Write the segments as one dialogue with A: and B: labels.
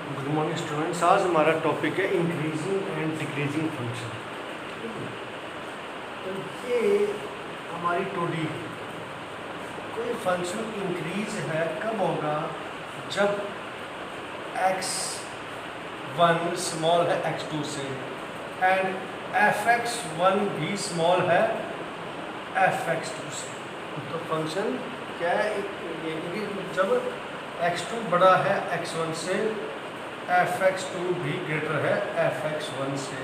A: Good morning students. आज हमारा topic है इंक्रीजिंग एंड डिक्रीजिंग फंक्शन। तो ये हमारी टूडी कोई फंक्शन इंक्रीज है कब होगा, जब x1 स्मॉल है x2 से एंड fx1 भी स्मॉल है fx2 से। तो फंक्शन क्या है, ये जब x2 बड़ा है x1 से, fx2 भी ग्रेटर है fx1 से,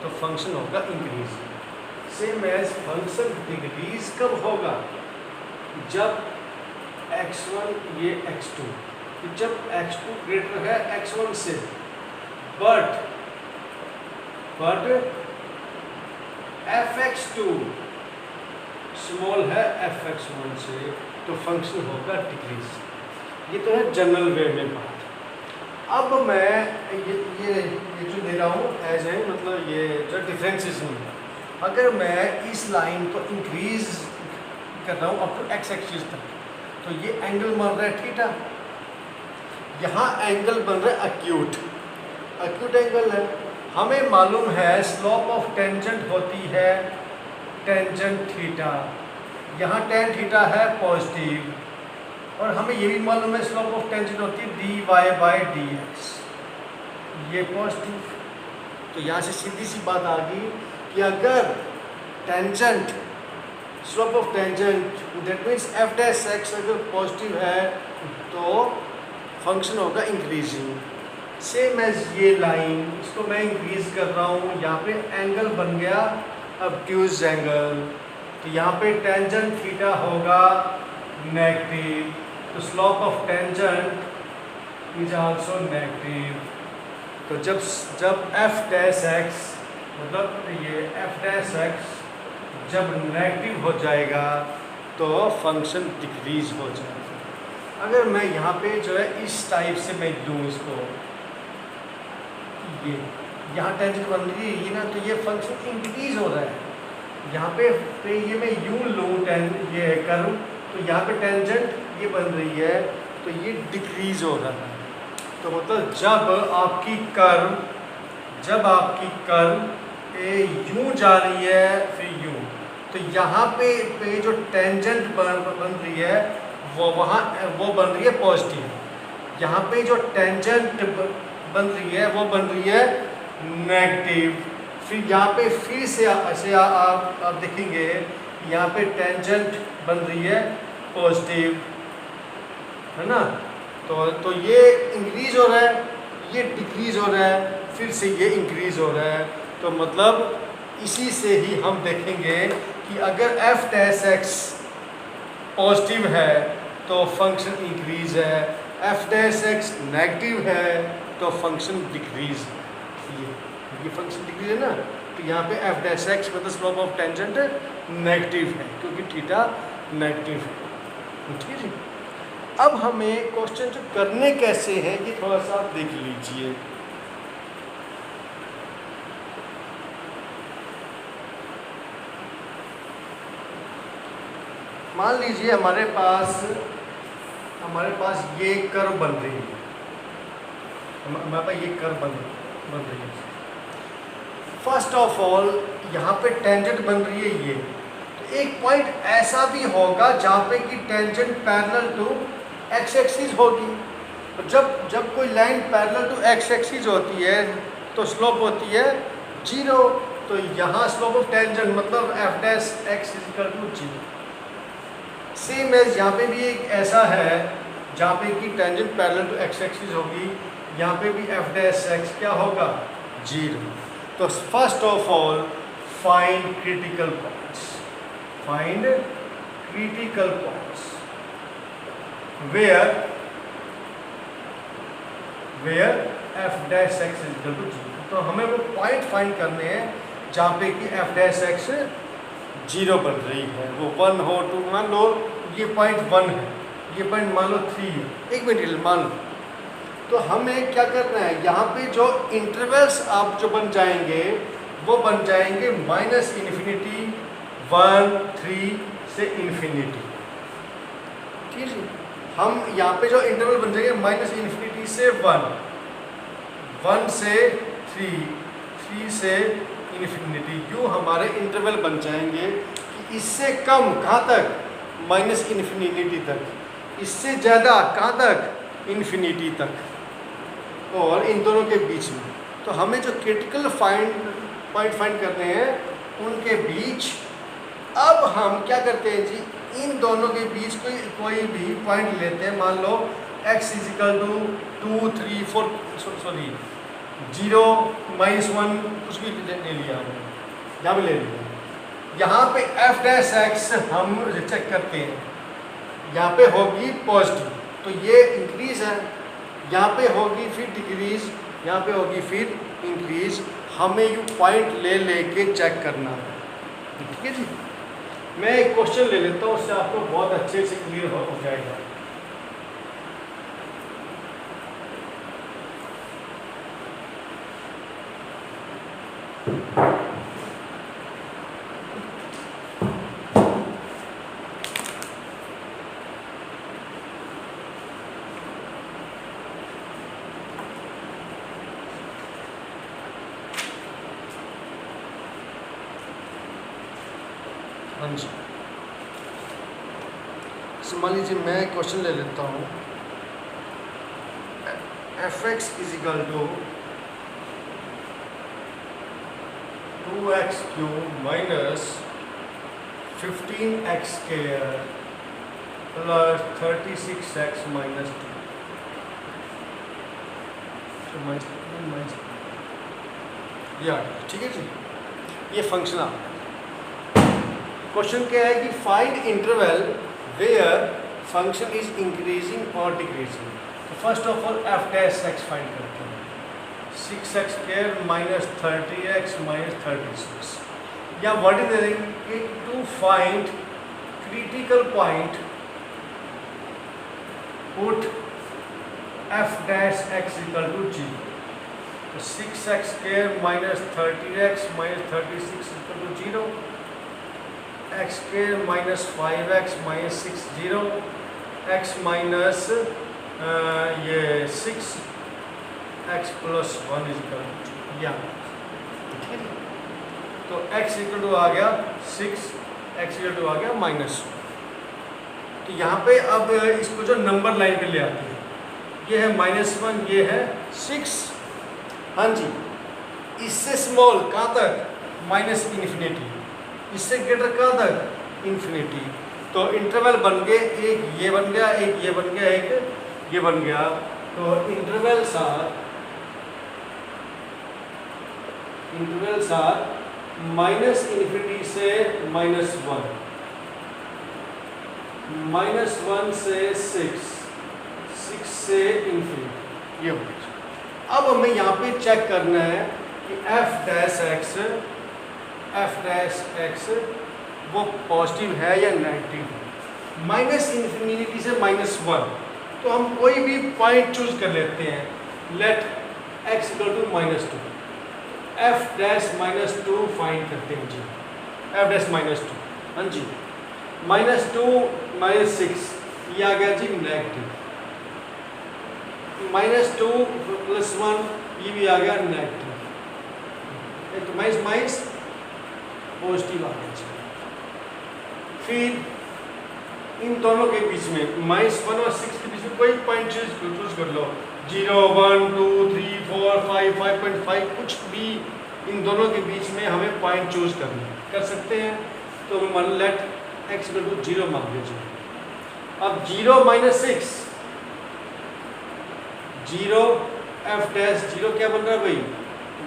A: तो फंक्शन होगा increase. Same as function decrease कब होगा, जब x1 ये x2, जब x2 ग्रेटर है x1 से बट fx2 स्मॉल है fx1 से, तो फंक्शन होगा डिक्रीज। ये तो है जनरल वे में बात। अब मैं ये जो दे रहा हूँ एज ए मतलब ये जो डिफरेंशिएशन, अगर मैं इस लाइन को इंक्रीज कर रहा हूँ अप टू एक्स एक्सिस तक, तो ये एंगल बन रहा है थीटा, यहाँ एंगल बन रहा है एक्यूट एंगल है। हमें मालूम है स्लोप ऑफ टेंजेंट होती है टेंजेंट थीटा, यहाँ टेन थीटा है पॉजिटिव, और हमें ये भी मालूम है स्लोप ऑफ टेंजेंट होती है dy बाई dx, ये पॉजिटिव। तो यहाँ से सीधी सी बात आ गई कि अगर tangent slope of tangent that means f dash x अगर पॉजिटिव है तो फंक्शन होगा इंक्रीजिंग। सेम एज ये लाइन, इसको मैं इंक्रीज कर रहा हूँ, यहाँ पे एंगल बन गया ऑब्ट्यूज एंगल, तो यहाँ पे टेंजेंट थीटा होगा नेगेटिव, तो slope of tangent is also negative. तो जब f डैश x मतलब ये f डैश x जब नेगेटिव हो जाएगा तो फंक्शन डिक्रीज हो जाएगा। अगर मैं यहाँ पे जो है इस टाइप से मैं लूँ इसको, ये यहाँ टेंजेंट बन रही है ये ना, तो ये फंक्शन इंक्रीज हो रहा है। यहाँ पे ये मैं यूँ लूँ ये कर्व, तो यहाँ पे टेंजेंट ये बन रही है, तो ये डिक्रीज हो रहा है। तो मतलब जब आपकी कर्व यूं जा रही है फिर यूं, तो यहाँ पे जो टेंजेंट बन रही है वो बन रही है पॉजिटिव, यहाँ पे जो टेंजेंट बन रही है वो बन रही है नेगेटिव। फिर यहाँ पे फिर से ऐसे आप देखेंगे यहाँ पे टेंजेंट बन रही है पॉजिटिव, है ना। तो ये इंक्रीज हो रहा है, ये डिक्रीज हो रहा है, फिर से ये इंक्रीज हो रहा है। तो मतलब इसी से ही हम देखेंगे कि अगर f डैश x पॉजिटिव है तो फंक्शन इंक्रीज है, f डैश x नेगेटिव है तो फंक्शन डिक्रीज है। ये फंक्शन डिक्रीज है ना, तो यहाँ पे f डैश x मतलब स्लोप ऑफ टेंजेंट नेगेटिव है क्योंकि थीटा नेगेटिव है। ठीक है, अब हमें क्वेश्चन जो करने कैसे हैं ये थोड़ा सा देख लीजिए। मान लीजिए हमारे पास ये कर्व बन रही है, हमारे पास ये कर्व बन रही है। फर्स्ट ऑफ ऑल यहाँ पे टेंजेंट बन रही है ये, तो एक पॉइंट ऐसा भी होगा जहाँ पे कि tangent parallel to x axis होगी। तो जब कोई line parallel to x axis होती है तो स्लोप होती है 0। तो यहाँ स्लोप ऑफ टेंजेंट मतलब f dash x is equal to 0। Same as यहाँ पे भी एक ऐसा है जहाँ पे कि tangent parallel to x axis होगी, यहाँ पे भी f डैश x क्या होगा 0। तो first of all find critical points, where f dash x is equal to 0। तो हमें वो पॉइंट फाइंड करने हैं जहाँ पे कि f डैश x 0 बन रही है, वो 1 हो 2, मान लो ये पॉइंट 1 है, ये पॉइंट मान लो 3 है, एक मिनट मान लो। तो हमें क्या करना है, यहाँ पे जो इंटरवल्स आप जो बन जाएंगे वो बन जाएंगे -∞, 1, 3 से इन्फिनिटी। ठीक है, हम यहाँ पे जो इंटरवल बन जाएंगे -∞ से 1, 1 से 3, 3 से इन्फिनिटी, यूँ हमारे इंटरवल बन जाएंगे कि इससे कम कहाँ तक, माइनस इन्फिनिटी तक, इससे ज़्यादा कहाँ तक, इन्फिनिटी तक, और इन दोनों के बीच में। तो हमें जो क्रिटिकल पॉइंट फाइंड करने हैं उनके बीच अब हम क्या करते हैं जी, इन दोनों के बीच कोई भी पॉइंट लेते हैं। मान लो x इजिकल टू 2, 3, 4 सॉरी 0, -1 कुछ भी ले लिया हमने, यहाँ भी ले लिया। यहाँ पे f डैश x हम चेक करते हैं, यहाँ पे होगी पॉजिटिव तो ये इंक्रीज है, यहाँ पे होगी फिर डिक्रीज, यहाँ पे होगी फिर इंक्रीज। हमें ये पॉइंट ले लेके चेक करना है, ठीक है जी। मैं एक क्वेश्चन ले लेता हूँ, उससे आपको बहुत अच्छे से क्लियर हो जाएगा। हाँ जी, मान लीजिए मैं क्वेश्चन ले लेता हूँ, fx is equal to 2x cube minus 15x square plus 36x minus 2, या ठीक है जी। ये फंक्शन आप क्वेश्चन क्या है कि find interval where function is increasing और डिक्रीजिंग। तो first of all f dash x find करते हैं, 6x square minus 30x minus 36, या व्हाट इज देंगे to find critical point put f dash x equal to 0। तो 6x square minus 30x minus 36 equal to 0, x square minus 5x minus 6 0, x minus ये 6 x plus 1 is equal to, या ठीक है। तो x equal to आ गया 6, x equal to आ गया minus. तो यहाँ पे अब इसको जो नंबर लाइन पे ले आते हैं, ये है -1, ये है 6, हाँ जी। इससे स्मॉल कहाँ तक, माइनस इन्फिनिटी, इससे ग्रेटर कहाँ तक, इन्फिनिटी। तो इंटरवल बन गए, एक ये बन गया, एक ये बन गया, एक ये बन गया। तो इंटरवल्स आर माइनस इन्फिनिटी से -1, -1 से 6, 6 से इन्फिनिटी, ये हो गया। अब हमें यहाँ पे चेक करना है कि एफ डैश एक्स वो पॉजिटिव है या नेगेटिव है। माइनस इन्फिनिटी से -1, तो हम कोई भी पॉइंट चूज कर लेते हैं, let x equal to -2, f dash -2 find करते हैं जी, एफ डैश -2, हाँ जी। -2 -6 ये आ गया जी नेगेटिव, -2 + 1 ये भी आ गया नेगेटिव, तो माइनस पॉजिटिव आ गया। फिर इन दोनों के बीच में -1 और 6 के बीच में कोई पॉइंट चूज कर लो, 0, 1, 2, 3, 4, 5, 5.5, कुछ भी इन दोनों के बीच में हमें पॉइंट चूज कर सकते हैं। तो मान लेट x इक्वल टू 0 मान लीजिए। अब 0 - 6, 0 एफ डैश 0 क्या बन रहा है भाई,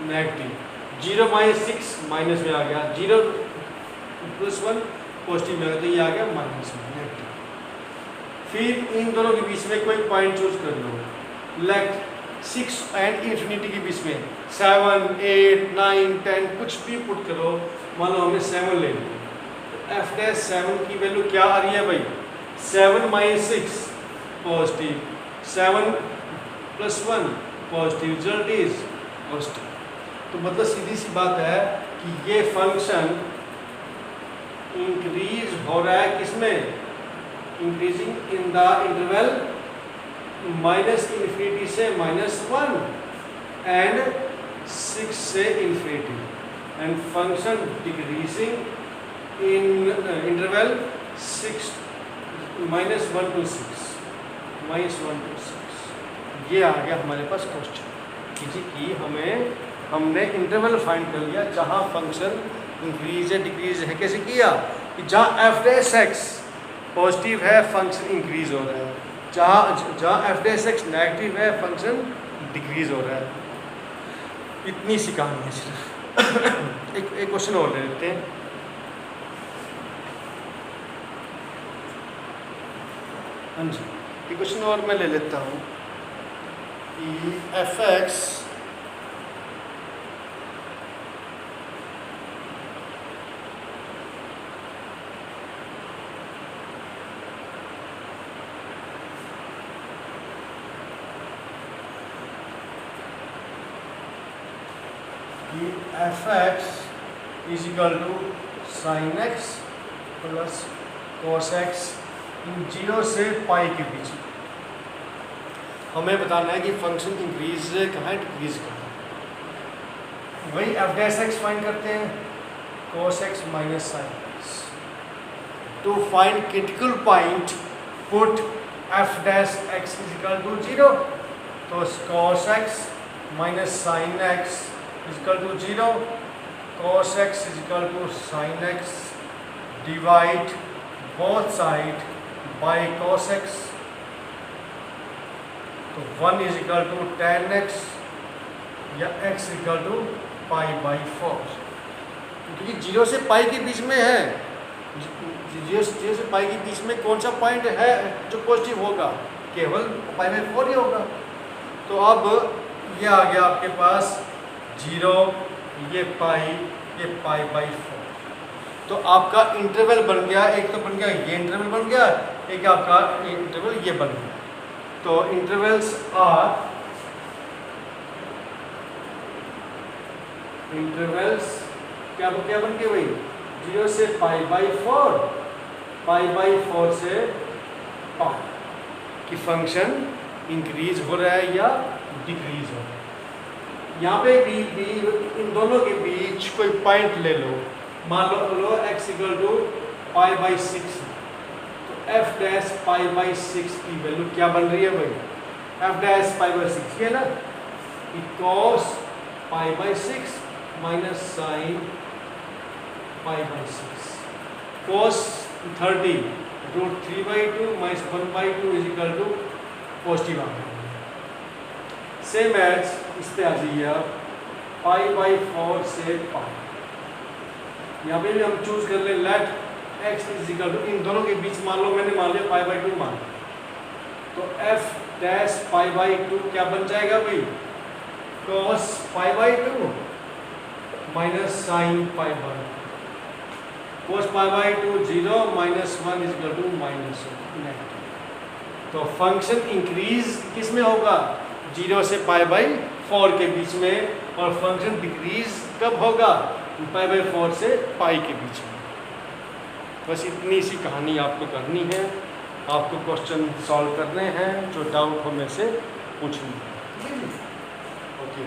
A: नेगेटिव। 0 - 6 माइनस में आ गया, 0 + 1 पॉजिटिव में आ गया, तो ये आ गया माइनस में, नेगेटिव। फिर इन दोनों के बीच में कोई पॉइंट चूज कर लो, लेट 6 एंड इन्फिनिटी के बीच में 7, 8, 9, 10 कुछ भी पुट करो। मान लो हमने 7 ले लिया, तो एफ डैश 7 की वैल्यू क्या आ रही है भाई, 7 - 6 positive, 7 + 1 positive, result is positive. तो मतलब सीधी सी बात है कि ये फंक्शन इंक्रीज हो रहा है किसमें, इंक्रीजिंग इन द इंटरवल -∞ से -1, एंड 6 से infinity and function decreasing in interval 6 -1 to 6 -1 to 6। ये आ गया हमारे पास क्वेश्चन कि हमने इंटरवल फाइंड कर लिया जहाँ फंक्शन इंक्रीज है डिक्रीज है। कैसे किया कि जहाँ एफ डैश एक्स पॉजिटिव है फंक्शन इंक्रीज हो रहा है, जहाँ एफ डैश एक्स नेगेटिव है फंक्शन डिक्रीज हो रहा है। इतनी सी कहानी है सिर्फ। एक क्वेश्चन और ले लेते हैं। हाँ जी, एक क्वेश्चन और मैं ले लेता हूँ कि f x is equal to sine x plus cos x in 0 से पाई के बीच में। हमें बताना है कि फंक्शन इंक्रीज कहाँ है डिक्रीज कहाँ है। वही एफ डैश एक्स फाइंड करते हैं, cos x minus sine x. To find critical point put f dash x is equal to 0, तो cos x minus sine x is equal to 0, cos x is equal to sin x, divide both side by cos x, तो 1 is equal to tan x या x is equal to pi by 4। क्योंकि 0 से पाई के बीच में है, 0 से पाई के बीच में कौन सा पॉइंट है जो पॉजिटिव होगा, केवल पाई बाई 4 ही होगा। तो अब ये आ गया आपके पास 0, ये पाई बाई 4। तो आपका इंटरवल बन गया, एक तो बन गया ये इंटरवल बन गया, एक आपका इंटरवल ये बन गया। तो इंटरवल्स क्या बन गए भाई, 0 से पाई बाई 4, पाई बाई 4 से पाई कि फंक्शन इंक्रीज हो रहा है या डिक्रीज हो रहा है। यहाँ पे भी इन दोनों के बीच कोई पॉइंट ले लो, मान लो x equal to pi by 6, तो f डैश पाई बाई 6 की वैल्यू क्या बन रही है भाई, f डैश पाई बाई 6 ये ना, cos pi by 6 minus sine pi by 6, cos 30 √3/2 minus 1/2 is equal to positive आ गया। सेम एज इस पे आ जाइए आप, पाई बाई 4 से पाई। यहाँ पे भी हम चूज कर ले let x is equal to, इन दोनों के बीच मान लो मैंने मान लिया पाई बाई 2 मान, तो f डैश पाई बाई 2 क्या बन जाएगा भाई, cos pi by 2 minus sine pi by, cos pi by 2 0 minus 1 is equal to minus 1। तो फंक्शन इंक्रीज किस में होगा, 0 से पाई बाई 4 के बीच में, और फंक्शन डिक्रीज कब होगा, पाई बाई 4 से पाई के बीच में। बस इतनी सी कहानी आपको करनी है, आपको क्वेश्चन सॉल्व करने हैं, जो डाउट हो में से पूछनी है। ओके।